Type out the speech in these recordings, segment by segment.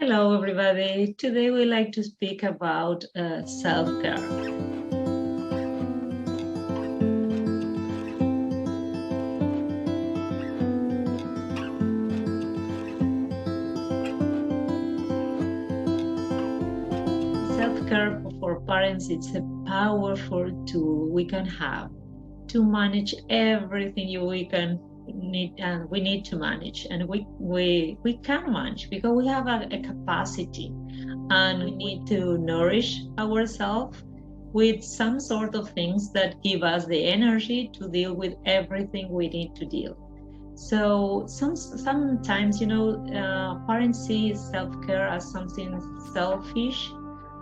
Hello, everybody. Today we like to speak about self-care. Self-care for parents, it's a powerful tool we can have to manage everything we can need and we need to manage, and we can manage because we have a capacity, and we need to nourish ourselves with some sort of things that give us the energy to deal with everything we need to deal. So sometimes, parents see self-care as something selfish,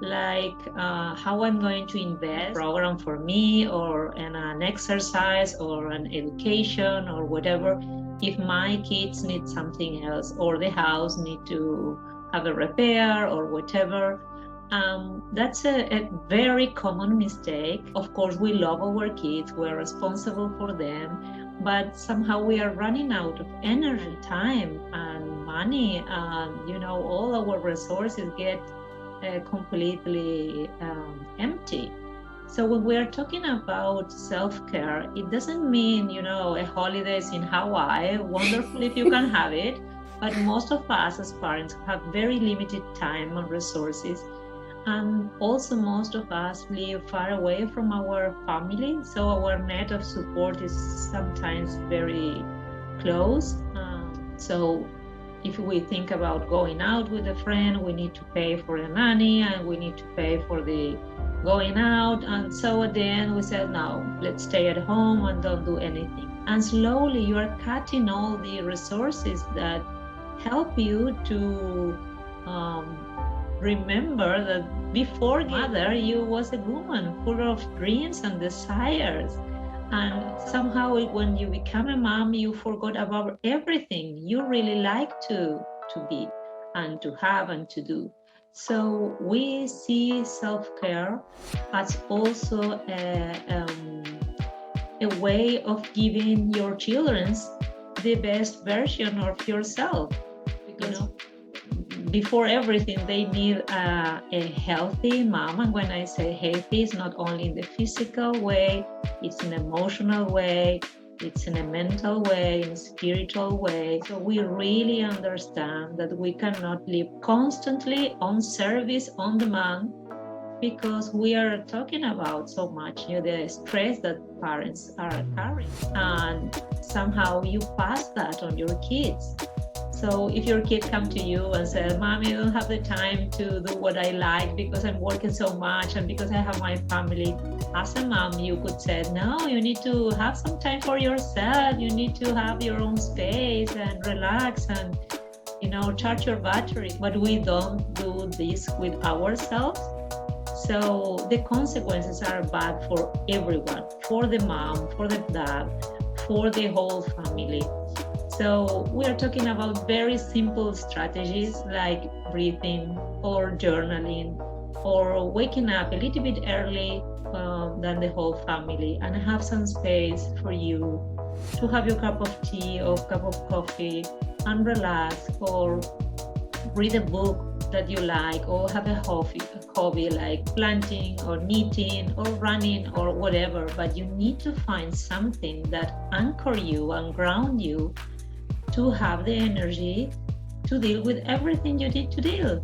like how I'm going to invest program for me, or in an exercise or an education or whatever, if my kids need something else or the house need to have a repair or whatever. That's a very common mistake. Of course, we love our kids, we're responsible for them, but somehow we are running out of energy, time, and money, and all our resources get completely empty. So when we are talking about self-care, it doesn't mean, a holidays in Hawaii, wonderful if you can have it, but most of us as parents have very limited time and resources. And also most of us live far away from our family, so our net of support is sometimes very close. So if we think about going out with a friend, we need to pay for a nanny and we need to pay for the going out. And so at the end we said, no, let's stay at home and don't do anything. And slowly you are cutting all the resources that help you to remember that before mother, you was a woman full of dreams and desires. And somehow when you become a mom, you forgot about everything you really like to be and to have and to do. So we see self-care as also a way of giving your children the best version of yourself. Because before everything, they need a healthy mom. And when I say healthy, it's not only in the physical way, it's an emotional way, it's in a mental way, in a spiritual way. So we really understand that we cannot live constantly on service, on demand, because we are talking about so much the stress that parents are carrying. And somehow you pass that on your kids. So if your kid come to you and says, Mommy, I don't have the time to do what I like because I'm working so much and because I have my family, as a mom, you could say, no, you need to have some time for yourself. You need to have your own space and relax and, charge your battery. But we don't do this with ourselves. So the consequences are bad for everyone, for the mom, for the dad, for the whole family. So we are talking about very simple strategies like breathing or journaling or waking up a little bit early than the whole family and have some space for you to have your cup of tea or cup of coffee and relax, or read a book that you like, or have a hobby like planting or knitting or running or whatever. But you need to find something that anchor you and ground you to have the energy to deal with everything you need to deal.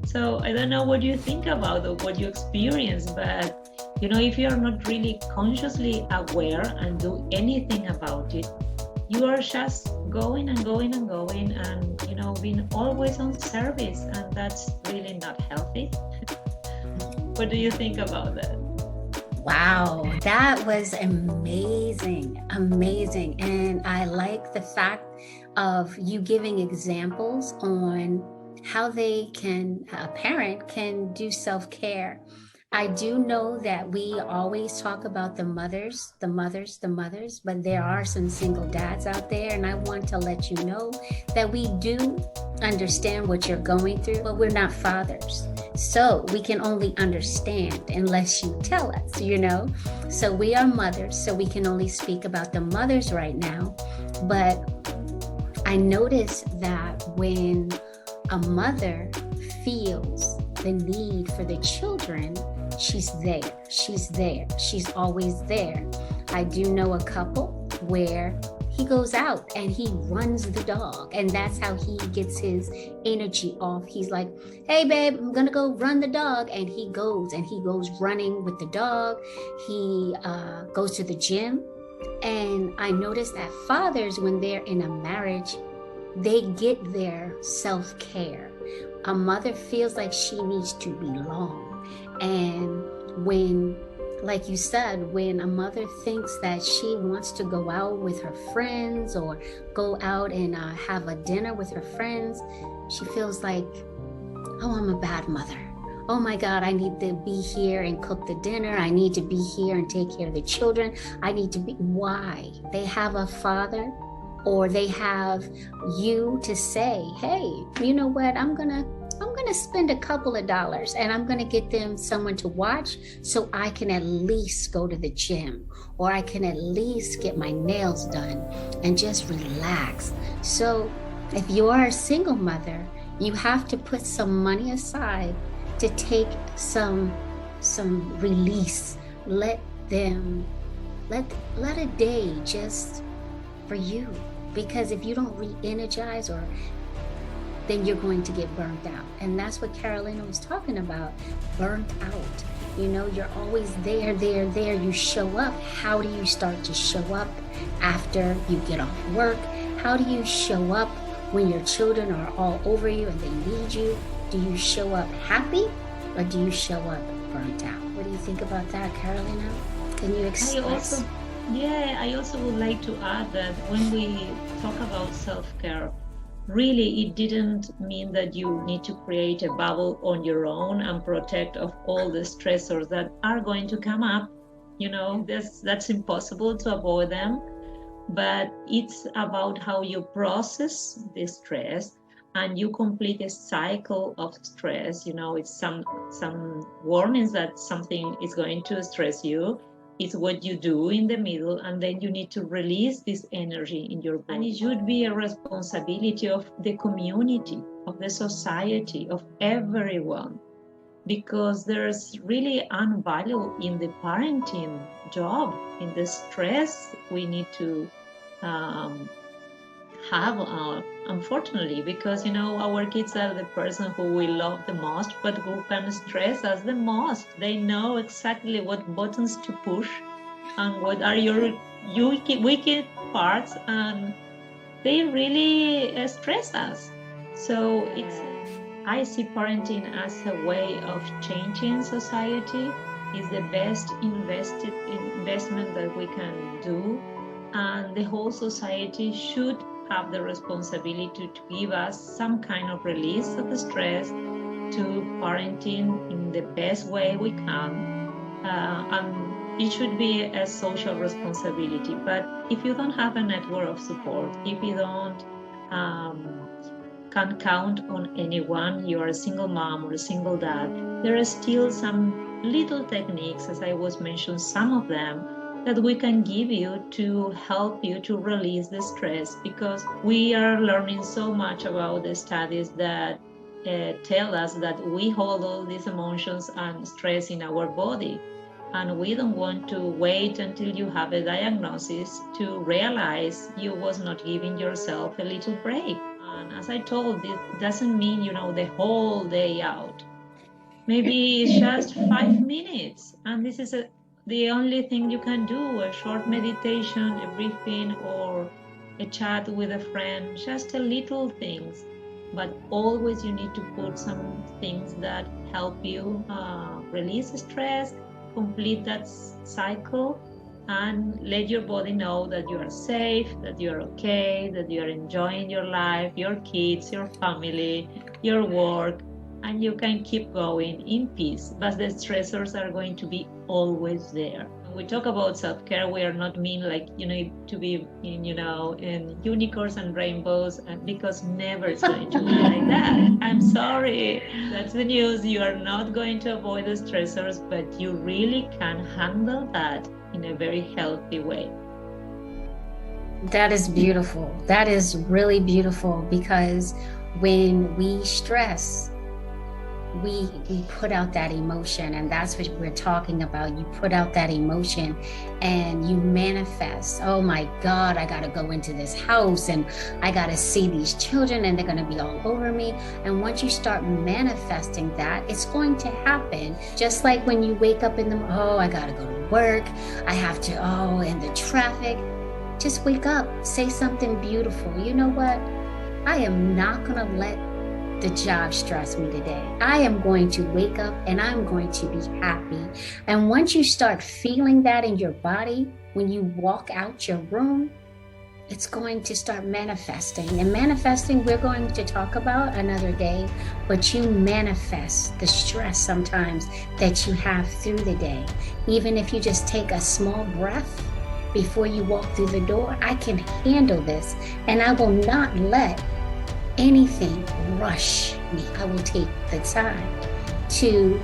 So I don't know what you think about or what you experience, but if you're not really consciously aware and do anything about it, you are just going and going and going and being always on service, and that's really not healthy. What do you think about that? Wow, that was amazing. And I like the fact of you giving examples on how a parent can do self-care. I do know that we always talk about the mothers, but there are some single dads out there, and I want to let you know that we do understand what you're going through, but we're not fathers. So we can only understand unless you tell us, So we are mothers, so we can only speak about the mothers right now. But I noticed that when a mother feels the need for the children, she's there. She's there. She's always there. I do know a couple where he goes out and he runs the dog, and that's how he gets his energy off. He's like, hey babe, I'm gonna go run the dog, and he goes running with the dog. He goes to the gym. And I noticed that fathers, when they're in a marriage, they get their self-care. A mother feels like she needs to belong, and when, like you said, when a mother thinks that she wants to go out with her friends or go out and have a dinner with her friends, she feels like, oh, I'm a bad mother. Oh my God, I need to be here and cook the dinner. I need to be here and take care of the children. I need to be, why? They have a father, or they have you to say, hey, you know what? I'm gonna spend a couple of dollars and I'm gonna get them someone to watch so I can at least go to the gym, or I can at least get my nails done and just relax. So if you are a single mother, you have to put some money aside to take some release. Let a day just for you, because if you don't re-energize, or then you're going to get burnt out. And that's what Carolina was talking about, burnt out. You know, you're always there. You show up. How do you start to show up after you get off work? How do you show up when your children are all over you and they need you? Do you show up happy, or do you show up burnt out? What do you think about that, Carolina? Can you express? I also would like to add that when we talk about self-care, really it didn't mean that you need to create a bubble on your own and protect of all the stressors that are going to come up. You know, that's impossible to avoid them, but it's about how you process the stress and you complete a cycle of stress. You know, it's some warnings that something is going to stress you. It's what you do in the middle, and then you need to release this energy in your body. And it should be a responsibility of the community, of the society, of everyone, because there's really unvalue in the parenting job, in the stress we need to have, unfortunately, because, you know, our kids are the person who we love the most, but who can stress us the most. They know exactly what buttons to push and what are your wicked parts, and they really stress us. So I see parenting as a way of changing society. It's the best investment that we can do, and the whole society should have the responsibility to give us some kind of release of the stress, to parenting in the best way we can, and it should be a social responsibility. But if you don't have a network of support, if you don't can count on anyone, you are a single mom or a single dad, there are still some little techniques, as I was mentioned, some of them that we can give you to help you to release the stress, because we are learning so much about the studies that tell us that we hold all these emotions and stress in our body, and we don't want to wait until you have a diagnosis to realize you was not giving yourself a little break. And as I told, it doesn't mean, you know, the whole day out. Maybe it's just 5 minutes, and this is the only thing you can do, a short meditation, a briefing, or a chat with a friend, just a little things. But always you need to put some things that help you release stress, complete that cycle, and let your body know that you are safe, that you are okay, that you are enjoying your life, your kids, your family, your work, and you can keep going in peace. But the stressors are going to be always there. When we talk about self-care, we are not mean like, you know, to be in, you know, in unicorns and rainbows, because never it's going to be like that. I'm sorry, that's the news. You are not going to avoid the stressors, but you really can handle that in a very healthy way. That is beautiful. That is really beautiful, because when we stress, we put out that emotion, and that's what we're talking about. You put out that emotion and you manifest. Oh my God, I gotta go into this house and I gotta see these children and they're gonna be all over me. And once you start manifesting that, it's going to happen. Just like when you wake up in the, oh, I gotta go to work, I have to, oh, and the traffic. Just wake up, say something beautiful. You know what? I am not gonna let the job stress me today. I am going to wake up and I'm going to be happy. And once you start feeling that in your body, when you walk out your room, it's going to start manifesting. And manifesting, we're going to talk about another day, but you manifest the stress sometimes that you have through the day. Even if you just take a small breath before you walk through the door, I can handle this and I will not let anything rush me. I will take the time to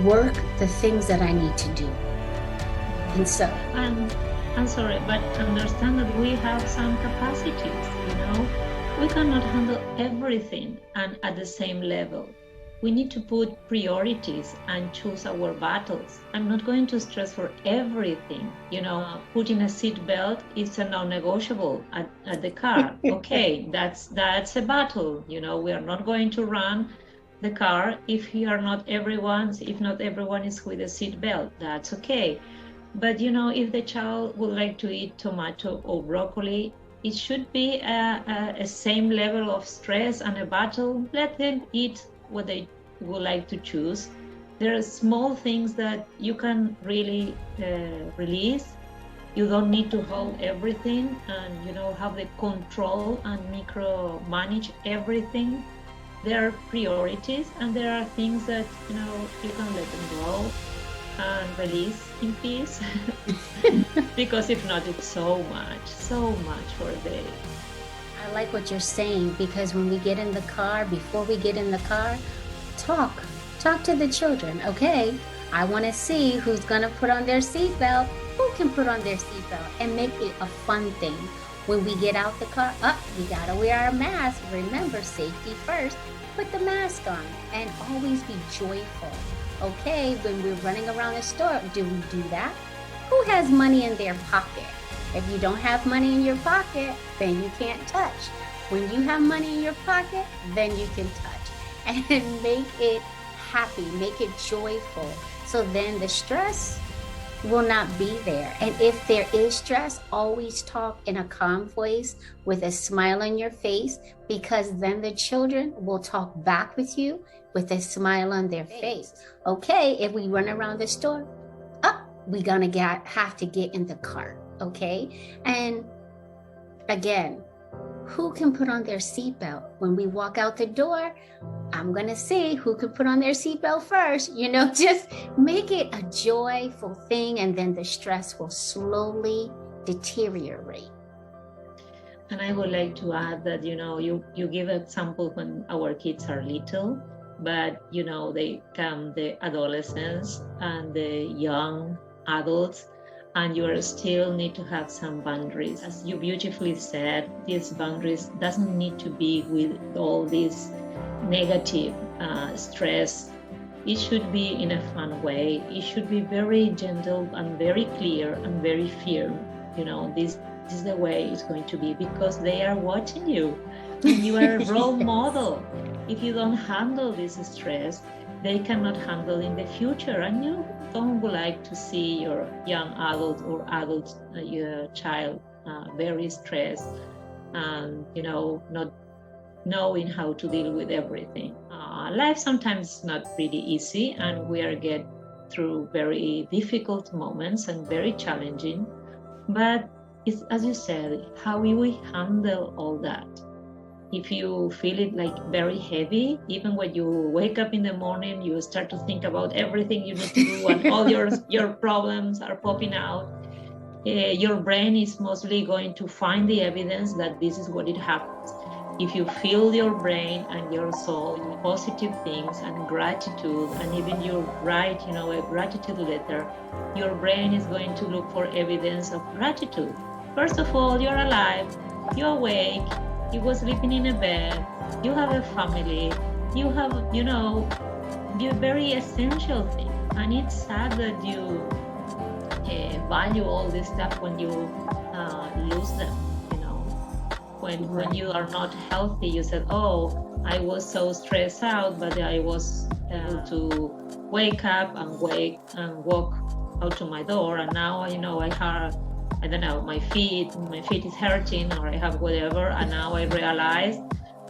work the things that I need to do. And so I'm sorry, but understand that we have some capacities, you know. We cannot handle everything and at the same level. We need to put priorities and choose our battles. I'm not going to stress for everything. You know, putting a seat belt is a non-negotiable at the car. Okay, that's a battle. You know, we are not going to run the car if not everyone is with a seat belt. That's okay. But you know, if the child would like to eat tomato or broccoli, it should be a same level of stress and a battle. Let them eat what they would like to choose. There are small things that you can really release. You don't need to hold everything and, you know, have the control and micromanage everything. There are priorities and there are things that, you know, you can let them go and release in peace. Because if not, it's so much for a day. I like what you're saying, because when we get in the car, before we get in the car, talk to the children. Okay, I want to see who's gonna put on their seatbelt, who can put on their seatbelt, and make it a fun thing. When we get out the car, we gotta wear our mask. Remember, safety first. Put the mask on and always be joyful. Okay, when we're running around the store, do we do that? Who has money in their pocket? If you don't have money in your pocket, then you can't touch. When you have money in your pocket, then you can touch. And make it happy, make it joyful. So then the stress will not be there. And if there is stress, always talk in a calm voice with a smile on your face, because then the children will talk back with you with a smile on their face. Okay, if we run around the store, we're gonna have to get in the cart. Okay, and again, who can put on their seatbelt? When we walk out the door, I'm gonna see who can put on their seatbelt first. You know, just make it a joyful thing, and then the stress will slowly deteriorate. And I would like to add that, you know, you give example when our kids are little, but you know, they come the adolescents and the young adults, and you still need to have some boundaries. As you beautifully said, these boundaries doesn't need to be with all this negative stress. It should be in a fun way. It should be very gentle and very clear and very firm. You know, this is the way it's going to be, because they are watching you and you are a role model. If you don't handle this stress, they cannot handle in the future, and you don't like to see your young adult or adult your child very stressed and, you know, not knowing how to deal with everything. Life sometimes is not really easy, and we are get through very difficult moments and very challenging, but it's, as you said, how we handle all that. If you feel it like very heavy, even when you wake up in the morning, you start to think about everything you need to do and all your problems are popping out. Your brain is mostly going to find the evidence that this is what it happens. If you fill your brain and your soul with positive things and gratitude, and even you write, you know, a gratitude letter, your brain is going to look for evidence of gratitude. First of all, you're alive, you're awake, you were sleeping in a bed, you have a family, you have, you very essential thing. And it's sad that you value all this stuff when you lose them, when you are not healthy. You said, oh, I was so stressed out, but I was able to wake up and walk out to my door, and now I have, I don't know, my feet is hurting, or I have whatever, and now I realize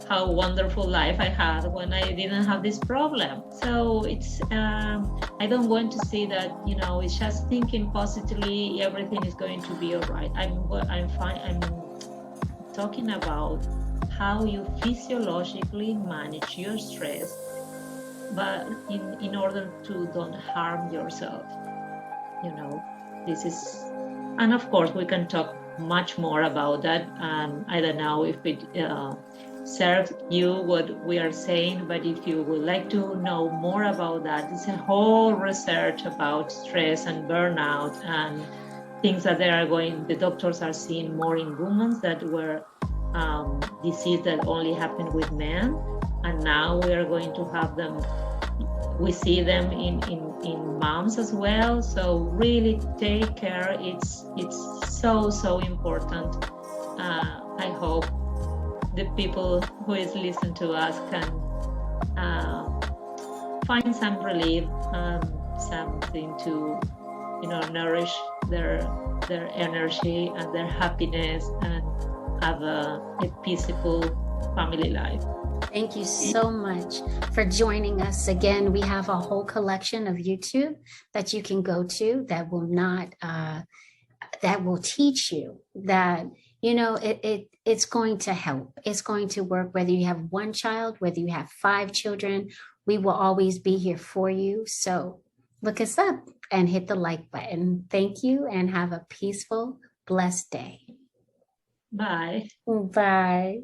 how wonderful life I had when I didn't have this problem. So it's I don't want to see that it's just thinking positively everything is going to be all right. I'm fine. I'm talking about how you physiologically manage your stress, but in order to don't harm yourself. This is, and of course we can talk much more about that, and I don't know if it serves you what we are saying, but if you would like to know more about that, it's a whole research about stress and burnout and things that the doctors are seeing more in women that were disease that only happened with men, and now we are going to have them, we see them in moms as well. So really take care. It's so important. I hope the people who is listening to us can find some relief, something to nourish their energy and their happiness, and have a peaceful family life. Thank you so much for joining us. Again, we have a whole collection of YouTube that you can go to that will not, that will teach you that, it's going to help. It's going to work, whether you have one child, whether you have 5 children, we will always be here for you. So look us up and hit the like button. Thank you, and have a peaceful, blessed day. Bye. Bye.